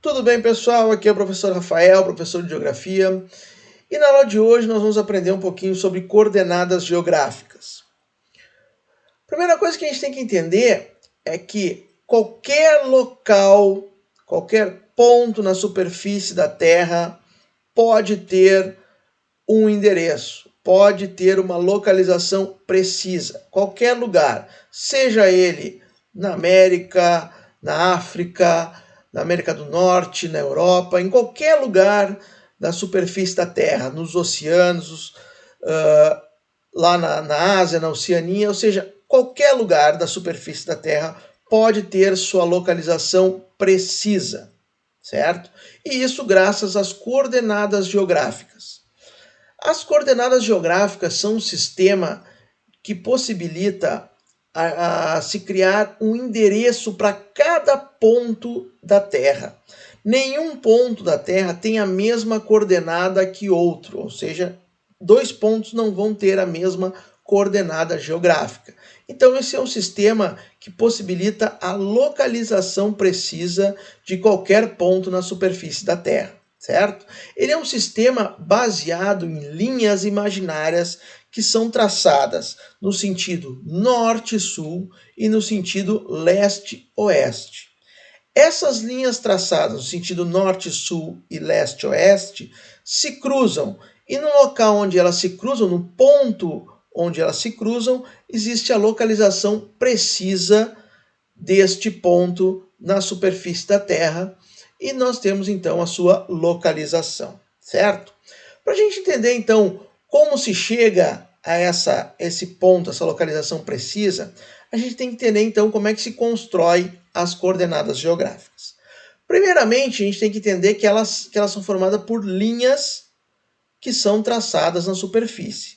Tudo bem, pessoal? Aqui é o professor Rafael, professor de Geografia. E na aula de hoje nós vamos aprender um pouquinho sobre coordenadas geográficas. A primeira coisa que a gente tem que entender é que qualquer local, qualquer ponto na superfície da Terra pode ter um endereço, pode ter uma localização precisa. Qualquer lugar, seja ele na América, na África, na América do Norte, na Europa, em qualquer lugar da superfície da Terra, nos oceanos, lá na Ásia, na Oceania, ou seja, qualquer lugar da superfície da Terra pode ter sua localização precisa, certo? E isso graças às coordenadas geográficas. As coordenadas geográficas são um sistema que possibilita se criar um endereço para cada ponto da Terra. Nenhum ponto da Terra tem a mesma coordenada que outro, ou seja, dois pontos não vão ter a mesma coordenada geográfica. Então, esse é um sistema que possibilita a localização precisa de qualquer ponto na superfície da Terra, certo? Ele é um sistema baseado em linhas imaginárias que são traçadas no sentido norte-sul e no sentido leste-oeste. Essas linhas traçadas no sentido norte-sul e leste-oeste se cruzam, e no local onde elas se cruzam, no ponto onde elas se cruzam, existe a localização precisa deste ponto na superfície da Terra, e nós temos então a sua localização, certo? Para a gente entender então como se chega a esse ponto, essa localização precisa, a gente tem que entender então como é que se constrói as coordenadas geográficas. Primeiramente, a gente tem que entender que elas são formadas por linhas que são traçadas na superfície.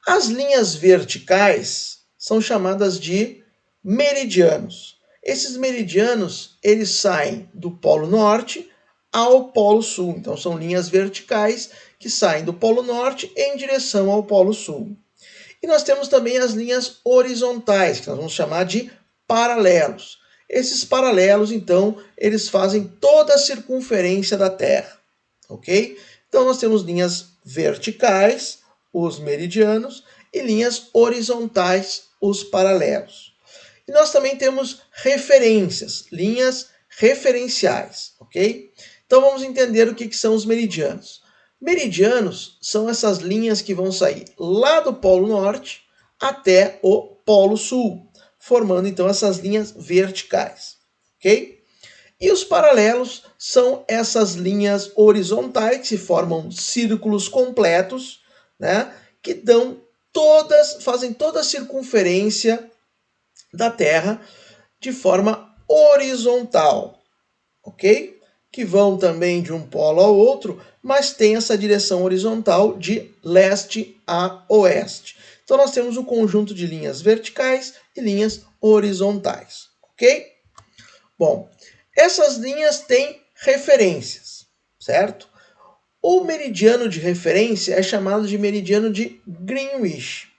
As linhas verticais são chamadas de meridianos. Esses meridianos, eles saem do Polo Norte ao Polo Sul. Então, são linhas verticais que saem do Polo Norte em direção ao Polo Sul. E nós temos também as linhas horizontais, que nós vamos chamar de paralelos. Esses paralelos, então, eles fazem toda a circunferência da Terra, ok? Então, nós temos linhas verticais, os meridianos, e linhas horizontais, os paralelos. E nós também temos referências, linhas referenciais, ok? Então, vamos entender o que são os meridianos. Meridianos são essas linhas que vão sair lá do Polo Norte até o Polo Sul, formando então essas linhas verticais, ok? E os paralelos são essas linhas horizontais que formam círculos completos, né, que fazem toda a circunferência da Terra de forma horizontal, ok? Que vão também de um polo ao outro, mas tem essa direção horizontal de leste a oeste. Então nós temos um conjunto de linhas verticais e linhas horizontais, ok? Bom, essas linhas têm referências, certo? O meridiano de referência é chamado de meridiano de Greenwich.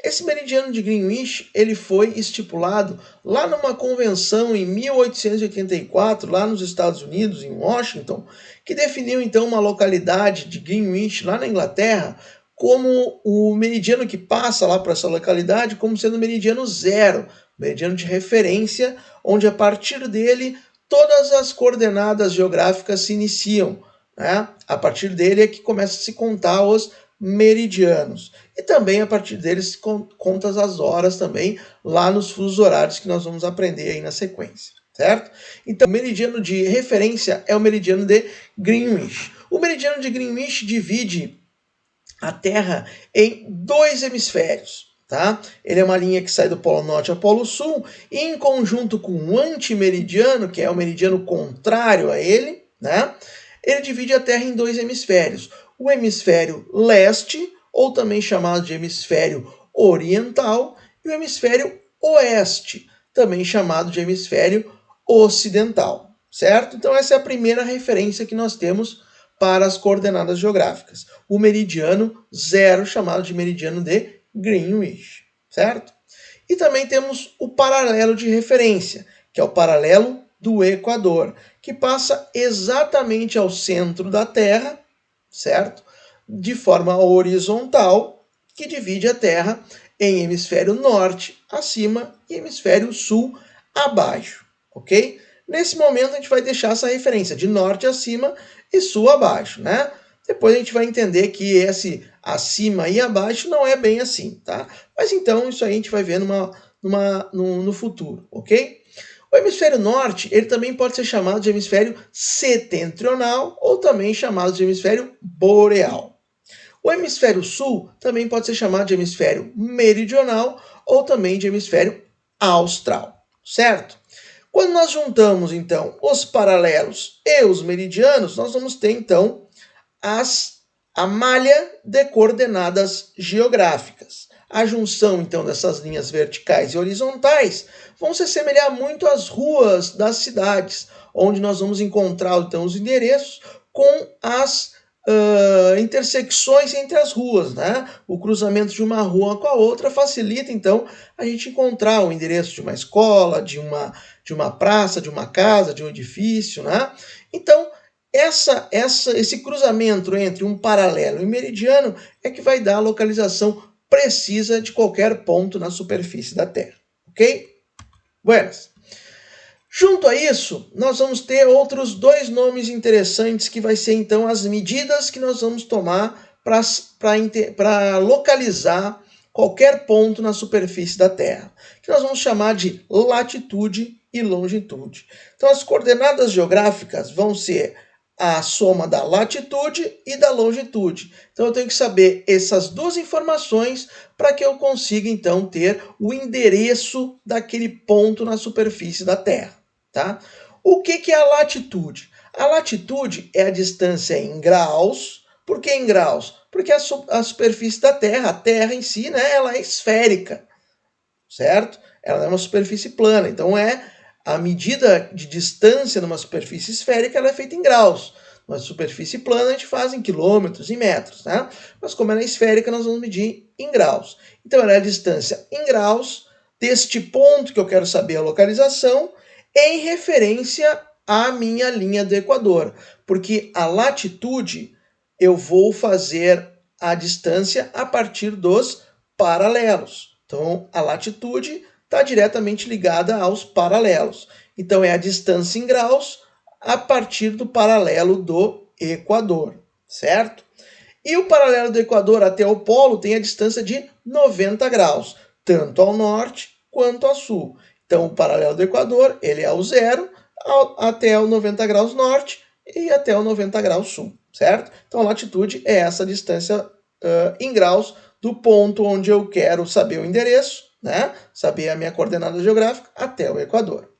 Esse meridiano de Greenwich ele foi estipulado lá numa convenção em 1884, lá nos Estados Unidos, em Washington, que definiu então uma localidade de Greenwich, lá na Inglaterra, como o meridiano que passa lá para essa localidade como sendo o meridiano zero, meridiano de referência, onde a partir dele todas as coordenadas geográficas se iniciam. Né? A partir dele é que começa a se contar os meridianos. E também a partir deles conta as horas também lá nos fusos horários que nós vamos aprender aí na sequência, certo? Então, o meridiano de referência é o meridiano de Greenwich. O meridiano de Greenwich divide a Terra em dois hemisférios. Tá? Ele é uma linha que sai do Polo Norte ao Polo Sul, e em conjunto com o antimeridiano, que é o meridiano contrário a ele, né? Ele divide a Terra em dois hemisférios. O hemisfério leste, ou também chamado de hemisfério oriental, e o hemisfério oeste, também chamado de hemisfério ocidental, certo? Então essa é a primeira referência que nós temos para as coordenadas geográficas. O meridiano zero, chamado de meridiano de Greenwich, certo? E também temos o paralelo de referência, que é o paralelo do Equador, que passa exatamente ao centro da Terra, certo? De forma horizontal, que divide a Terra em hemisfério norte acima e hemisfério sul abaixo, ok? Nesse momento a gente vai deixar essa referência de norte acima e sul abaixo, né? Depois a gente vai entender que esse acima e abaixo não é bem assim, tá? Mas então isso aí a gente vai ver no futuro, ok? O hemisfério norte, ele também pode ser chamado de hemisfério setentrional ou também chamado de hemisfério boreal. O hemisfério sul também pode ser chamado de hemisfério meridional ou também de hemisfério austral, certo? Quando nós juntamos, então, os paralelos e os meridianos, nós vamos ter, então, a malha de coordenadas geográficas. A junção, então, dessas linhas verticais e horizontais vão se assemelhar muito às ruas das cidades, onde nós vamos encontrar, então, os endereços com as intersecções entre as ruas, né? O cruzamento de uma rua com a outra facilita, então, a gente encontrar o endereço de uma escola, de uma praça, de uma casa, de um edifício, né? Então, esse cruzamento entre um paralelo e meridiano é que vai dar a localização precisa de qualquer ponto na superfície da Terra, ok? Buenas. Junto a isso, nós vamos ter outros dois nomes interessantes que vai ser então as medidas que nós vamos tomar para localizar qualquer ponto na superfície da Terra, que nós vamos chamar de latitude e longitude. Então as coordenadas geográficas vão ser a soma da latitude e da longitude. Então eu tenho que saber essas duas informações para que eu consiga então ter o endereço daquele ponto na superfície da Terra. Tá? O que é a latitude? A latitude é a distância em graus. Por que em graus? Porque a superfície da Terra, a Terra em si, né, ela é esférica, certo? Ela é uma superfície plana, então a medida de distância numa superfície esférica ela é feita em graus. Numa superfície plana a gente faz em quilômetros e metros, né? Mas como ela é esférica, nós vamos medir em graus. Então ela é a distância em graus deste ponto que eu quero saber a localização em referência à minha linha do Equador, porque a latitude eu vou fazer a distância a partir dos paralelos. Então, a latitude está diretamente ligada aos paralelos. Então, é a distância em graus a partir do paralelo do Equador, certo? E o paralelo do Equador até o polo tem a distância de 90 graus, tanto ao norte quanto ao sul. Então, o paralelo do Equador, ele é o zero até o 90 graus norte e até o 90 graus sul, certo? Então, a latitude é essa distância em graus do ponto onde eu quero saber o endereço, né? Saber a minha coordenada geográfica até o Equador.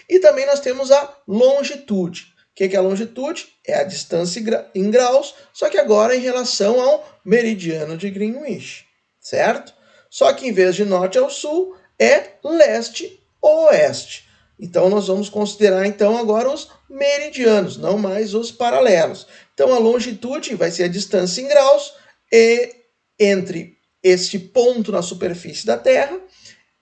E também nós temos a longitude. O que é a longitude? É a distância em graus, só que agora em relação ao meridiano de Greenwich, certo? Só que em vez de norte ao sul, é leste ou oeste. Então nós vamos considerar então agora os meridianos, não mais os paralelos. Então a longitude vai ser a distância em graus entre este ponto na superfície da Terra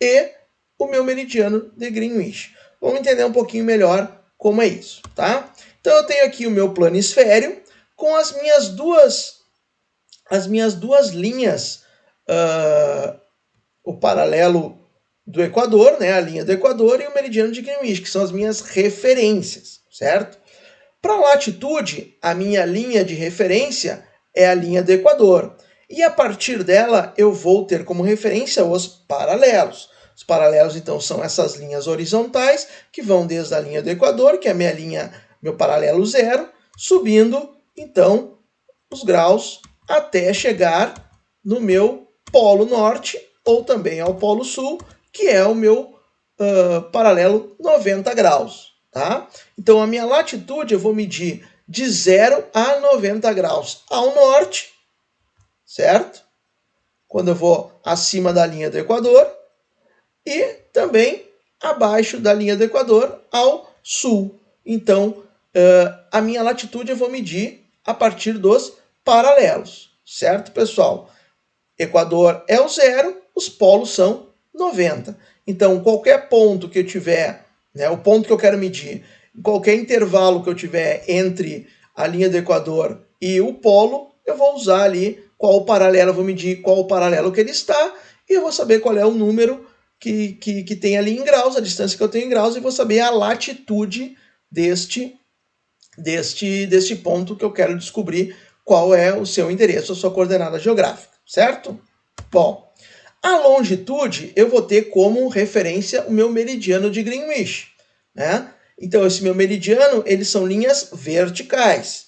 e o meu meridiano de Greenwich. Vamos entender um pouquinho melhor como é isso, tá? Então eu tenho aqui o meu planisfério com as minhas duas linhas, o paralelo do Equador, né, a linha do Equador e o meridiano de Greenwich, que são as minhas referências, certo? Para a latitude, a minha linha de referência é a linha do Equador. E a partir dela eu vou ter como referência os paralelos. Os paralelos, então, são essas linhas horizontais que vão desde a linha do Equador, que é a minha linha, meu paralelo zero, subindo, então, os graus até chegar no meu polo norte ou também ao polo sul, que é o meu paralelo 90 graus. Tá? Então, a minha latitude eu vou medir de 0 a 90 graus ao norte, certo? Quando eu vou acima da linha do Equador, e também abaixo da linha do Equador ao sul. Então, a minha latitude eu vou medir a partir dos paralelos, certo, pessoal? Equador é o zero, os polos são 90. Então, qualquer ponto que eu tiver né, o ponto que eu quero medir, em qualquer intervalo que eu tiver entre a linha do Equador e o polo, eu vou usar ali qual o paralelo, eu vou medir qual o paralelo que ele está, e eu vou saber qual é o número que tem ali em graus, a distância que eu tenho em graus, e vou saber a latitude deste ponto que eu quero descobrir qual é o seu endereço, a sua coordenada geográfica, certo? Bom, a longitude eu vou ter como referência o meu meridiano de Greenwich, né? Então esse meu meridiano, eles são linhas verticais,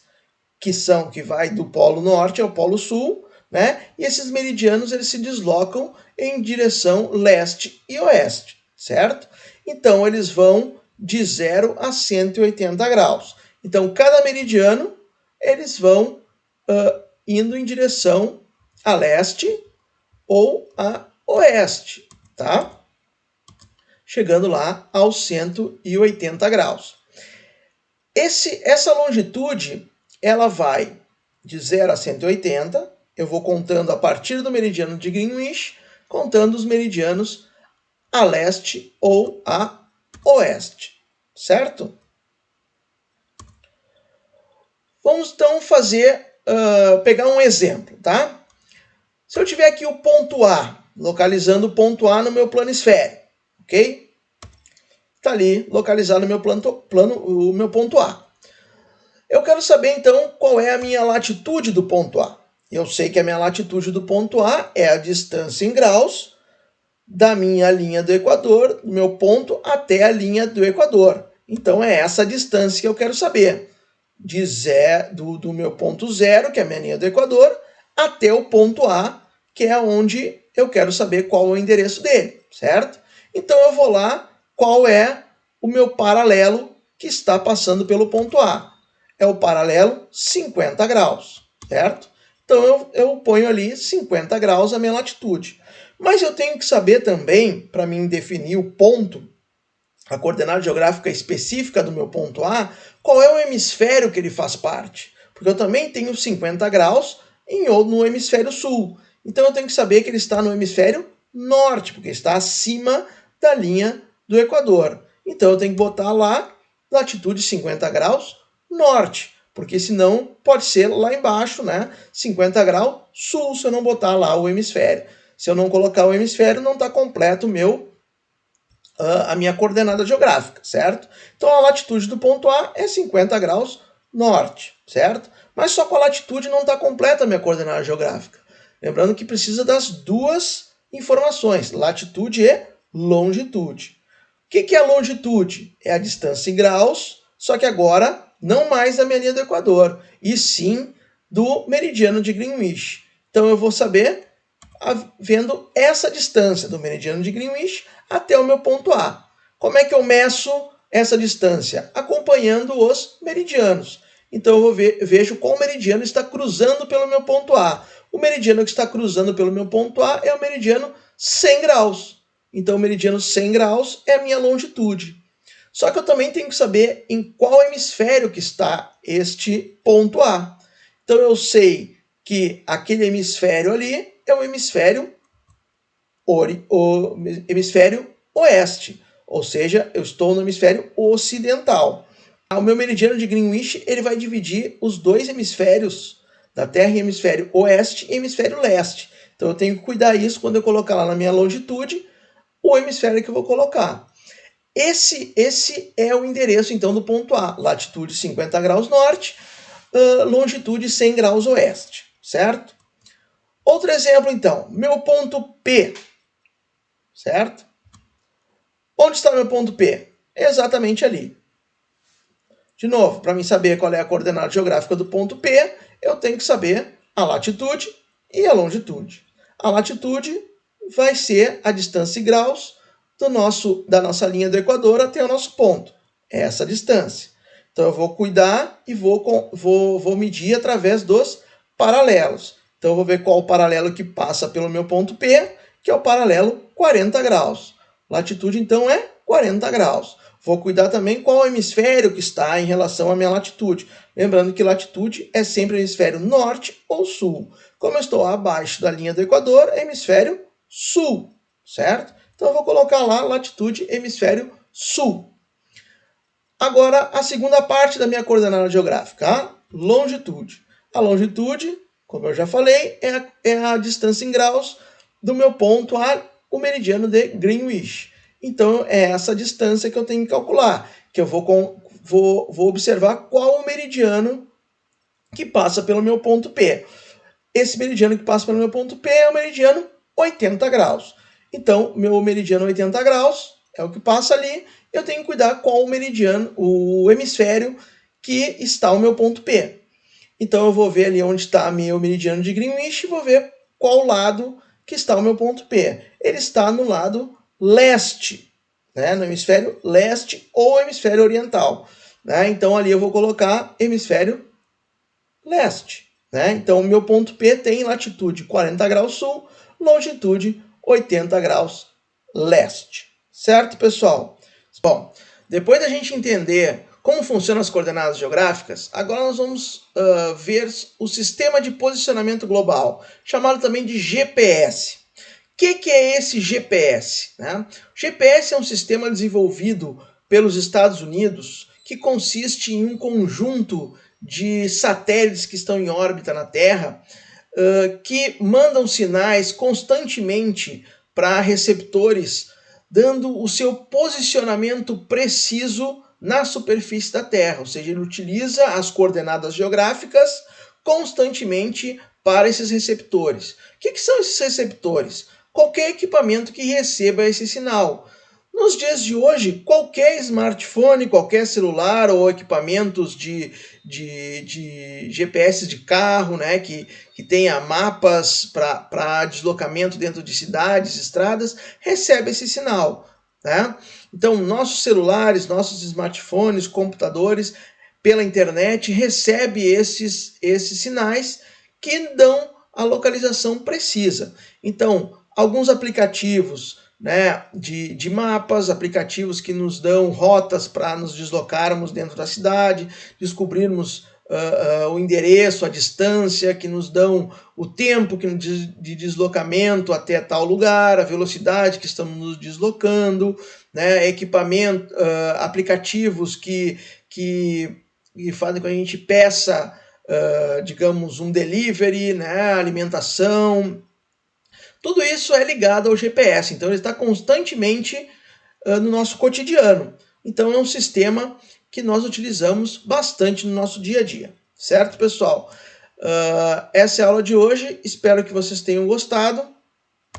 que vai do polo norte ao polo sul, né? E esses meridianos eles se deslocam em direção leste e oeste, certo? Então eles vão de 0 a 180 graus. Então cada meridiano eles vão indo em direção a leste ou a oeste, tá? Chegando lá aos 180 graus. Essa longitude, ela vai de 0 a 180, eu vou contando a partir do meridiano de Greenwich, contando os meridianos a leste ou a oeste, certo? Vamos então pegar um exemplo, tá? Se eu tiver aqui o ponto A, localizando o ponto A no meu planisfério, ok? Está ali localizado no meu o meu ponto A. Eu quero saber então qual é a minha latitude do ponto A. Eu sei que a minha latitude do ponto A é a distância em graus da minha linha do Equador, do meu ponto até a linha do Equador. Então é essa distância que eu quero saber. Do meu ponto zero, que é a minha linha do Equador, até o ponto A, que é onde eu quero saber qual é o endereço dele, certo? Então eu vou lá, qual é o meu paralelo que está passando pelo ponto A? É o paralelo 50 graus, certo? Então eu ponho ali 50 graus a minha latitude. Mas eu tenho que saber também, para mim definir o ponto, a coordenada geográfica específica do meu ponto A, qual é o hemisfério que ele faz parte. Porque eu também tenho 50 graus no hemisfério sul. Então eu tenho que saber que ele está no hemisfério norte, porque está acima da linha do Equador. Então eu tenho que botar lá latitude 50 graus norte, porque senão pode ser lá embaixo, né? 50 graus sul, se eu não botar lá o hemisfério. Se eu não colocar o hemisfério, não está completo a minha coordenada geográfica, certo? Então a latitude do ponto A é 50 graus norte, certo? Mas só com a latitude não está completa a minha coordenada geográfica. Lembrando que precisa das duas informações, latitude e longitude. O que é a longitude? É a distância em graus, só que agora não mais da minha linha do Equador, e sim do meridiano de Greenwich. Então eu vou saber vendo essa distância do meridiano de Greenwich até o meu ponto A. Como é que eu meço essa distância? Acompanhando os meridianos. Então eu vejo qual meridiano está cruzando pelo meu ponto A. O meridiano que está cruzando pelo meu ponto A é o meridiano 100 graus. Então o meridiano 100 graus é a minha longitude. Só que eu também tenho que saber em qual hemisfério que está este ponto A. Então eu sei que aquele hemisfério ali é o hemisfério oeste, ou seja, eu estou no hemisfério ocidental. O meu meridiano de Greenwich ele vai dividir os dois hemisférios da Terra, hemisfério oeste e hemisfério leste. Então eu tenho que cuidar disso quando eu colocar lá na minha longitude o hemisfério que eu vou colocar. Esse é o endereço então do ponto A, latitude 50 graus norte, longitude 100 graus oeste, certo? Outro exemplo, então, meu ponto P, certo? Onde está meu ponto P? Exatamente ali. De novo, para mim saber qual é a coordenada geográfica do ponto P, eu tenho que saber a latitude e a longitude. A latitude vai ser a distância em graus da nossa linha do Equador até o nosso ponto. É essa distância. Então eu vou cuidar e vou medir através dos paralelos. Então eu vou ver qual o paralelo que passa pelo meu ponto P, que é o paralelo 40 graus. Latitude, então, é 40 graus. Vou cuidar também qual o hemisfério que está em relação à minha latitude. Lembrando que latitude é sempre hemisfério norte ou sul. Como eu estou abaixo da linha do Equador, é hemisfério sul, certo? Então eu vou colocar lá latitude hemisfério sul. Agora, a segunda parte da minha coordenada geográfica, a longitude. A longitude, como eu já falei, é a distância em graus do meu ponto ao meridiano de Greenwich. Então, é essa distância que eu tenho que calcular, que eu vou observar qual o meridiano que passa pelo meu ponto P. Esse meridiano que passa pelo meu ponto P é o meridiano 80 graus. Então, meu meridiano 80 graus é o que passa ali. Eu tenho que cuidar qual o meridiano, o hemisfério que está o meu ponto P. Então, eu vou ver ali onde está meu meridiano de Greenwich e vou ver qual lado que está o meu ponto P. Ele está no lado leste, né? No hemisfério leste ou hemisfério oriental. Né? Então, ali eu vou colocar hemisfério leste. Né? Então, o meu ponto P tem latitude 40 graus sul, longitude 80 graus leste. Certo, pessoal? Bom, depois da gente entender como funcionam as coordenadas geográficas, agora nós vamos ver o sistema de posicionamento global, chamado também de GPS. O que é esse GPS? Né? O GPS é um sistema desenvolvido pelos Estados Unidos que consiste em um conjunto de satélites que estão em órbita na Terra que mandam sinais constantemente para receptores, dando o seu posicionamento preciso na superfície da Terra, ou seja, ele utiliza as coordenadas geográficas constantemente para esses receptores. O que são esses receptores? Qualquer equipamento que receba esse sinal. Nos dias de hoje, qualquer smartphone, qualquer celular ou equipamentos de GPS de carro, né, que tenha mapas para deslocamento dentro de cidades, estradas, recebe esse sinal. Né? Então, nossos celulares, nossos smartphones, computadores, pela internet, recebe esses sinais que dão a localização precisa. Então, alguns aplicativos, né, de mapas, aplicativos que nos dão rotas para nos deslocarmos dentro da cidade, descobrirmos o endereço, a distância, que nos dão o tempo de deslocamento até tal lugar, a velocidade que estamos nos deslocando, né, equipamento, aplicativos que fazem com que a gente peça, digamos, um delivery, né, alimentação. Tudo isso é ligado ao GPS, então ele está constantemente no nosso cotidiano. Então é um sistema que nós utilizamos bastante no nosso dia a dia. Certo, pessoal? Essa é a aula de hoje, espero que vocês tenham gostado.